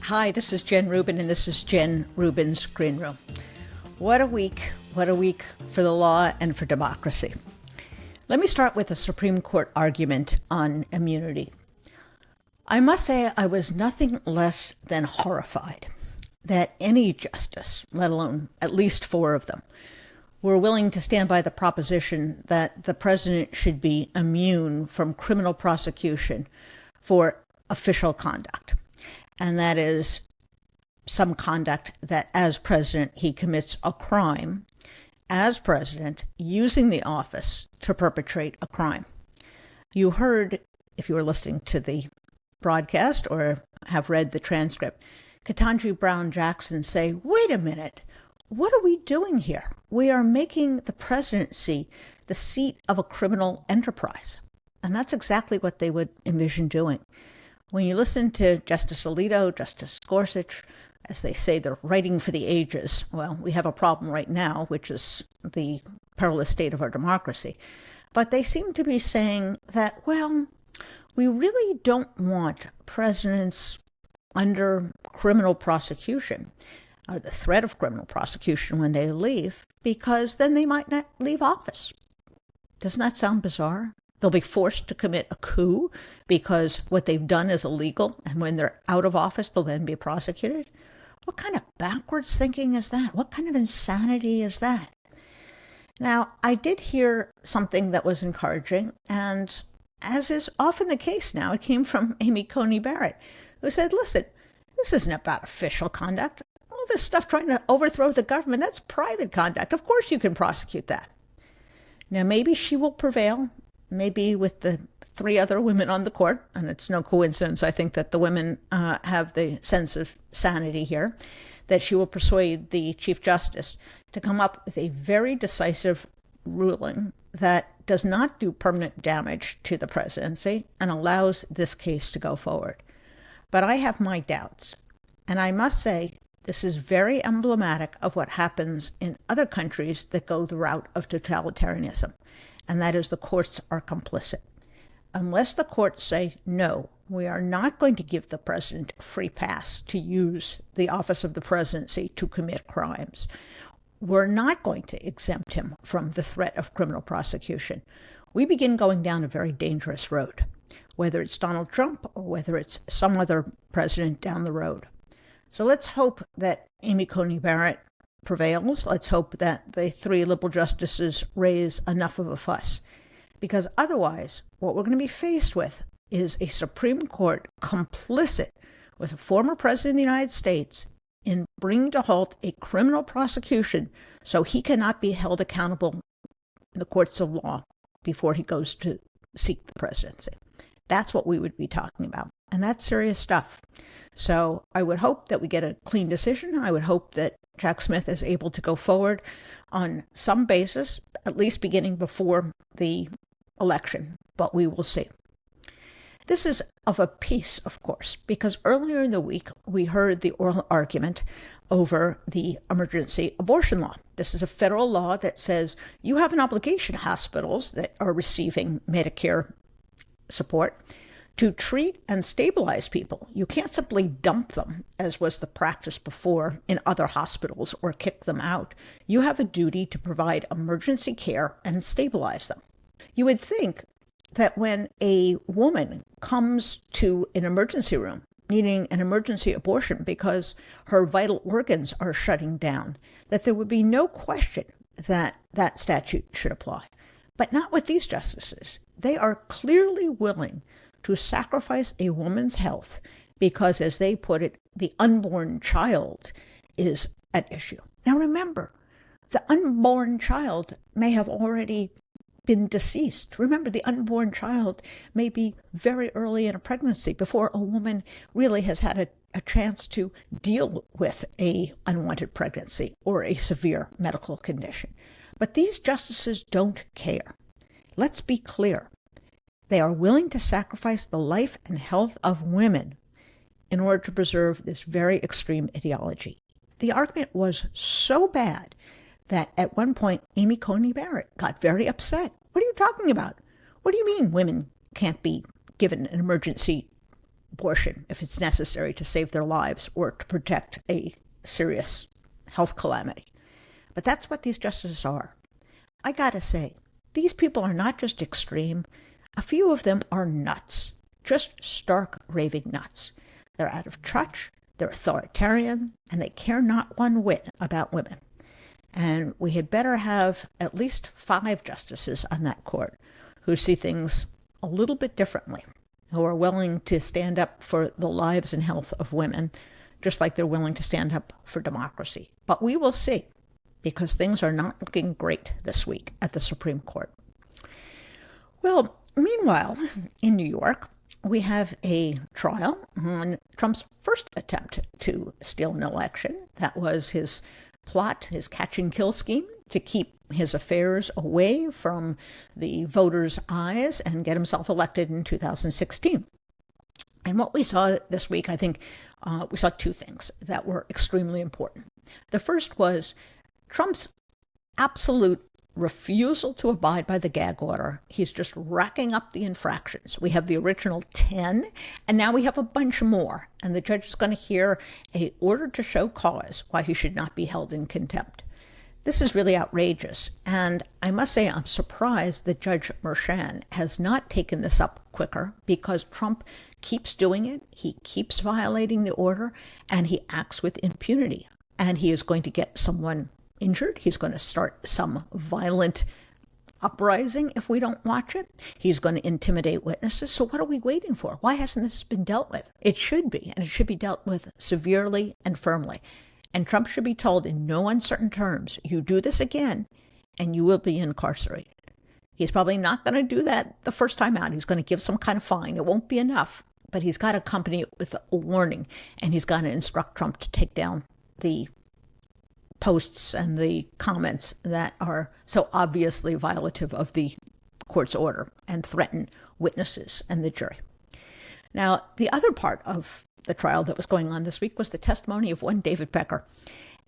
Hi, this is Jen Rubin, and this is Jen Rubin's Green Room. What a week for the law and for democracy. Let me start with the Supreme Court argument on immunity. I must say I was nothing less than horrified that any justice, let alone at least four of them, were willing to stand by the proposition that the president should be immune from criminal prosecution for official conduct. And that is some conduct that as president, he commits a crime as president using the office to perpetrate a crime. You heard, if you were listening to the broadcast or have read the transcript, Ketanji Brown Jackson say, wait a minute, what are we doing here? We are making the presidency the seat of a criminal enterprise. And that's exactly what they would envision doing. When you listen to Justice Alito, Justice Gorsuch, as they say, they're writing for the ages. Well, we have a problem right now, which is the perilous state of our democracy. But they seem to be saying that, well, we really don't want presidents under criminal prosecution, the threat of criminal prosecution when they leave, because then they might not leave office. Doesn't that sound bizarre? They'll be forced to commit a coup because what they've done is illegal, and when they're out of office, they'll then be prosecuted? What kind of backwards thinking is that? What kind of insanity is that? Now, I did hear something that was encouraging, and as is often the case now, it came from Amy Coney Barrett, who said, listen, this isn't about official conduct. All this stuff trying to overthrow the government, that's private conduct. Of course you can prosecute that. Now, maybe she will prevail. Maybe with the three other women on the court, and it's no coincidence, I think, that the women have the sense of sanity here, that she will persuade the Chief Justice to come up with a very decisive ruling that does not do permanent damage to the presidency and allows this case to go forward. But I have my doubts, and I must say this is very emblematic of what happens in other countries that go the route of totalitarianism. And that is the courts are complicit. Unless the courts say, no, we are not going to give the president a free pass to use the office of the presidency to commit crimes, we're not going to exempt him from the threat of criminal prosecution, we begin going down a very dangerous road, whether it's Donald Trump or whether it's some other president down the road. So let's hope that Amy Coney Barrett prevails. Let's hope that the three liberal justices raise enough of a fuss, because otherwise what we're going to be faced with is a Supreme Court complicit with a former president of the United States in bringing to halt a criminal prosecution so he cannot be held accountable in the courts of law before he goes to seek the presidency. That's what we would be talking about. And that's serious stuff. So I would hope that we get a clean decision. I would hope that Jack Smith is able to go forward on some basis, at least beginning before the election, but we will see. This is of a piece, of course, because earlier in the week, we heard the oral argument over the emergency abortion law. This is a federal law that says you have an obligation, hospitals that are receiving Medicare support, to treat and stabilize people. You can't simply dump them, as was the practice before in other hospitals, or kick them out. You have a duty to provide emergency care and stabilize them. You would think that when a woman comes to an emergency room needing an emergency abortion because her vital organs are shutting down, that there would be no question that that statute should apply. But not with these justices. They are clearly willing to sacrifice a woman's health because, as they put it, the unborn child is at issue. Now remember, the unborn child may have already been deceased. Remember, the unborn child may be very early in a pregnancy before a woman really has had a chance to deal with a unwanted pregnancy or a severe medical condition. But these justices don't care. Let's be clear. They are willing to sacrifice the life and health of women in order to preserve this very extreme ideology. The argument was so bad that at one point, Amy Coney Barrett got very upset. What are you talking about? What do you mean women can't be given an emergency abortion if it's necessary to save their lives or to protect a serious health calamity. But that's what these justices are. I gotta say, these people are not just extreme. A few of them are nuts, just stark raving nuts. They're out of touch, they're authoritarian, and they care not one whit about women. And we had better have at least 5 justices on that court who see things a little bit differently, who are willing to stand up for the lives and health of women, just like they're willing to stand up for democracy. But we will see, because things are not looking great this week at the Supreme Court. Well, meanwhile, in New York, we have a trial on Trump's first attempt to steal an election. That was his plot, his catch and kill scheme to keep his affairs away from the voters' eyes and get himself elected in 2016. And what we saw this week, I think we saw 2 things that were extremely important. The first was Trump's absolute refusal to abide by the gag order. He's just racking up the infractions. We have the original 10, and now we have a bunch more. And the judge is going to hear an order to show cause why he should not be held in contempt. This is really outrageous. And I must say, I'm surprised that Judge Merchan has not taken this up quicker, because Trump keeps doing it. He keeps violating the order, and he acts with impunity. And he is going to get someone injured. He's going to start some violent uprising if we don't watch it. He's going to intimidate witnesses. So what are we waiting for? Why hasn't this been dealt with? It should be, and it should be dealt with severely and firmly. And Trump should be told in no uncertain terms, you do this again, and you will be incarcerated. He's probably not going to do that the first time out. He's going to give some kind of fine. It won't be enough, but he's got to accompany it with a warning, and he's got to instruct Trump to take down the posts and the comments that are so obviously violative of the court's order and threaten witnesses and the jury. Now, the other part of the trial that was going on this week was the testimony of one David Pecker.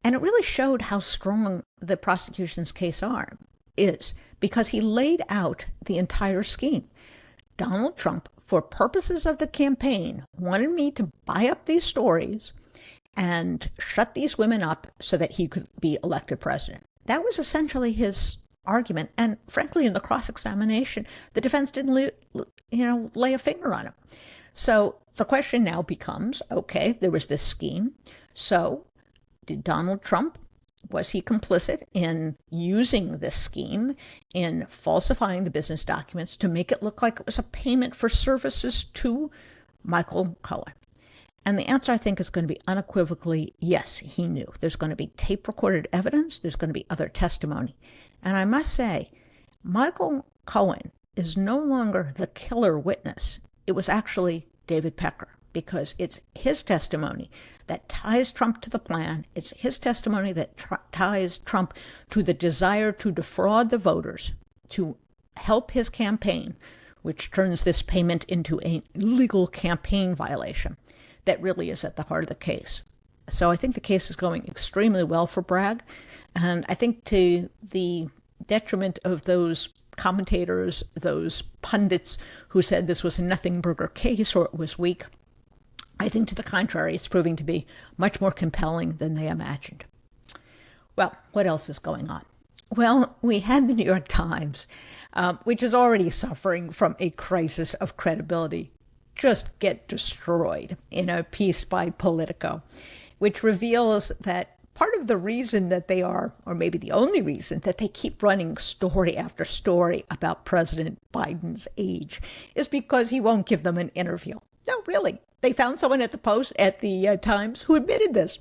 And it really showed how strong the prosecution's case is, because he laid out the entire scheme. Donald Trump, for purposes of the campaign, wanted me to buy up these stories and shut these women up so that he could be elected president. That was essentially his argument. And frankly, in the cross-examination, the defense didn't lay a finger on him. So the question now becomes, okay, there was this scheme. So did Donald Trump, was he complicit in using this scheme, in falsifying the business documents to make it look like it was a payment for services to Michael Cohen? And the answer, I think, is going to be unequivocally, yes, he knew. There's going to be tape-recorded evidence. There's going to be other testimony. And I must say, Michael Cohen is no longer the killer witness. It was actually David Pecker, because it's his testimony that ties Trump to the plan. It's his testimony that ties Trump to the desire to defraud the voters, to help his campaign, which turns this payment into a legal campaign violation. That really is at the heart of the case. So I think the case is going extremely well for Bragg. And I think to the detriment of those commentators, those pundits who said this was a nothing burger case or it was weak, I think to the contrary, it's proving to be much more compelling than they imagined. Well, what else is going on? Well, we had the New York Times, which is already suffering from a crisis of credibility, just get destroyed in a piece by Politico, which reveals that part of the reason that they are, or maybe the only reason that they keep running story after story about President Biden's age, is because he won't give them an interview. No, really. They found someone at the Times who admitted this.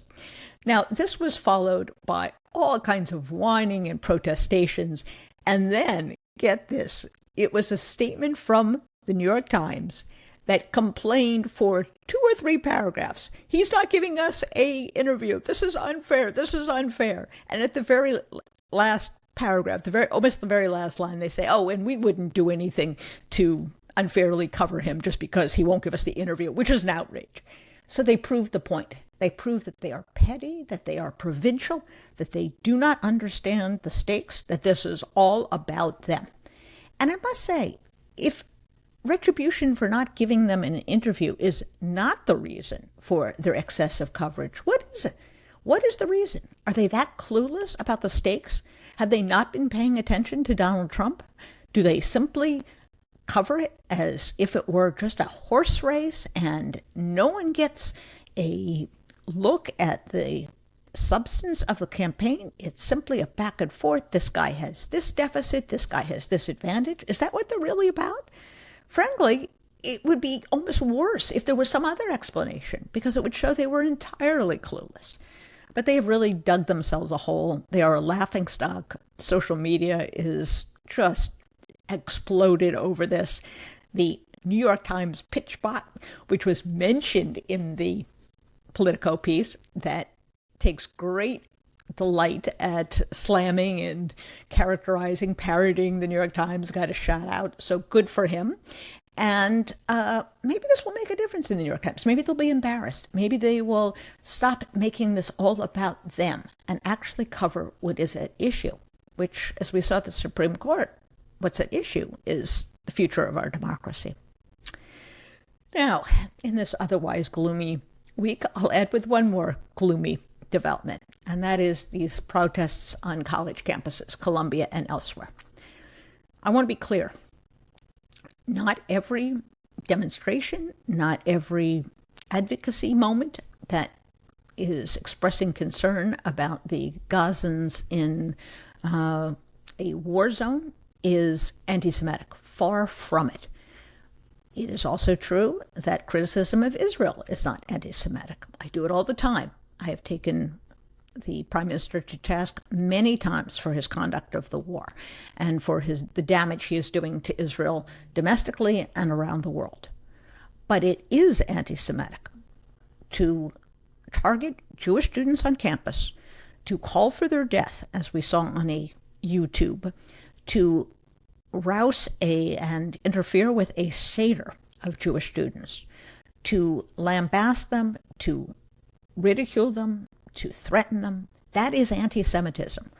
Now, this was followed by all kinds of whining and protestations. And then, get this, it was a statement from the New York Times that complained for 2 or 3 paragraphs. He's not giving us an interview. This is unfair. This is unfair. And at the very last paragraph, almost the very last line, they say, oh, and we wouldn't do anything to unfairly cover him just because he won't give us the interview, which is an outrage. So they proved the point. They proved that they are petty, that they are provincial, that they do not understand the stakes, that this is all about them. And I must say, if retribution for not giving them an interview is not the reason for their excessive coverage. What is it? What is the reason? Are they that clueless about the stakes? Have they not been paying attention to Donald Trump? Do they simply cover it as if it were just a horse race and no one gets a look at the substance of the campaign? It's simply a back and forth. This guy has this deficit. This guy has this advantage. Is that what they're really about? Frankly, it would be almost worse if there was some other explanation, because it would show they were entirely clueless. But they have really dug themselves a hole. They are a laughingstock. Social media is just exploded over this. The New York Times pitch bot, which was mentioned in the Politico piece, that takes great delight at slamming and characterizing, parroting the New York Times, got a shout out. So good for him. And maybe this will make a difference in the New York Times. Maybe they'll be embarrassed. Maybe they will stop making this all about them and actually cover what is at issue, which, as we saw at the Supreme Court, what's at issue is the future of our democracy. Now, in this otherwise gloomy week, I'll add with one more gloomy development, and that is these protests on college campuses, Columbia and elsewhere. I want to be clear. Not every demonstration, not every advocacy moment that is expressing concern about the Gazans in a war zone is anti-Semitic. Far from it. It is also true that criticism of Israel is not anti-Semitic. I do it all the time. I have taken the Prime Minister to task many times for his conduct of the war and for the damage he is doing to Israel domestically and around the world. But it is anti-Semitic to target Jewish students on campus, to call for their death, as we saw on a YouTube, to rouse and interfere with a Seder of Jewish students, to lambaste them, to ridicule them, to threaten them. That is anti-Semitism.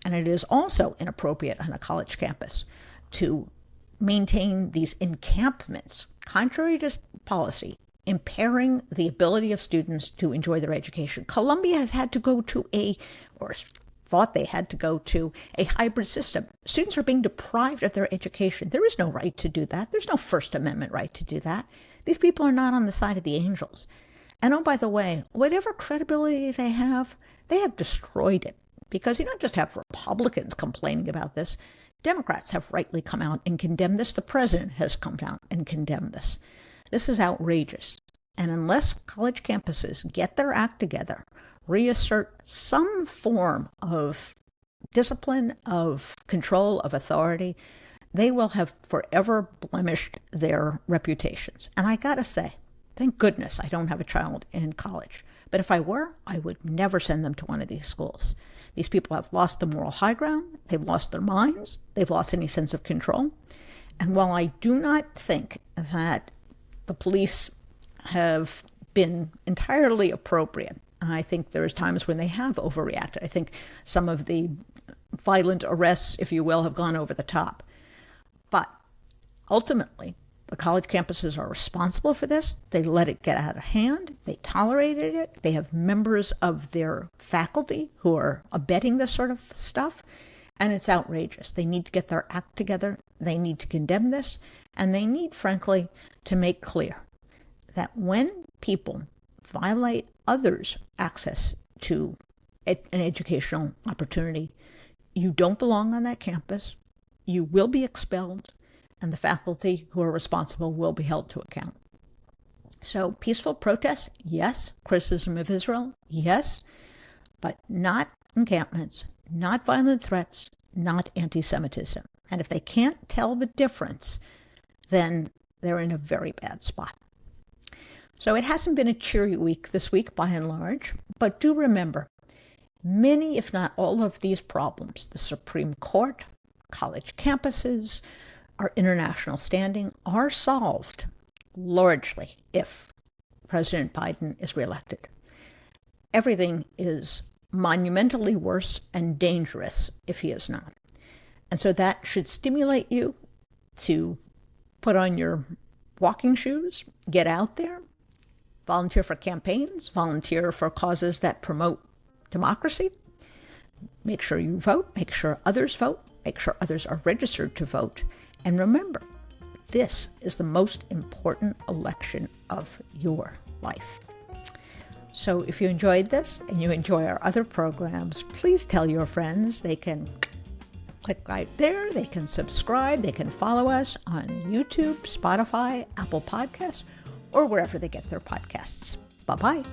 And it is also inappropriate on a college campus to maintain these encampments, contrary to policy, impairing the ability of students to enjoy their education. Columbia has had to go to or thought they had to go to a hybrid system. Students are being deprived of their education. There is no right to do that. There's no First Amendment right to do that. These people are not on the side of the angels. And oh, by the way, whatever credibility they have destroyed it. Because you don't just have Republicans complaining about this. Democrats have rightly come out and condemned this. The president has come out and condemned this. This is outrageous. And unless college campuses get their act together, reassert some form of discipline, of control, of authority, they will have forever blemished their reputations. And I gotta say, thank goodness I don't have a child in college. But if I were, I would never send them to one of these schools. These people have lost the moral high ground. They've lost their minds. They've lost any sense of control. And while I do not think that the police have been entirely appropriate, I think there's times when they have overreacted. I think some of the violent arrests, if you will, have gone over the top. But ultimately, the college campuses are responsible for this. They let it get out of hand. They tolerated it. They have members of their faculty who are abetting this sort of stuff. And it's outrageous. They need to get their act together. They need to condemn this. And they need, frankly, to make clear that when people violate others' access to an educational opportunity, you don't belong on that campus. You will be expelled. And the faculty who are responsible will be held to account. So peaceful protest, yes. Criticism of Israel, yes. But not encampments, not violent threats, not anti-Semitism. And if they can't tell the difference, then they're in a very bad spot. So it hasn't been a cheery week this week by and large, but do remember, many, if not all of these problems, the Supreme Court, college campuses, our international standing, are solved largely if President Biden is reelected. Everything is monumentally worse and dangerous if he is not. And so that should stimulate you to put on your walking shoes, get out there, volunteer for campaigns, volunteer for causes that promote democracy. Make sure you vote, make sure others vote, make sure others are registered to vote. And remember, this is the most important election of your life. So if you enjoyed this and you enjoy our other programs, please tell your friends. They can click right there, they can subscribe, they can follow us on YouTube, Spotify, Apple Podcasts, or wherever they get their podcasts. Bye-bye.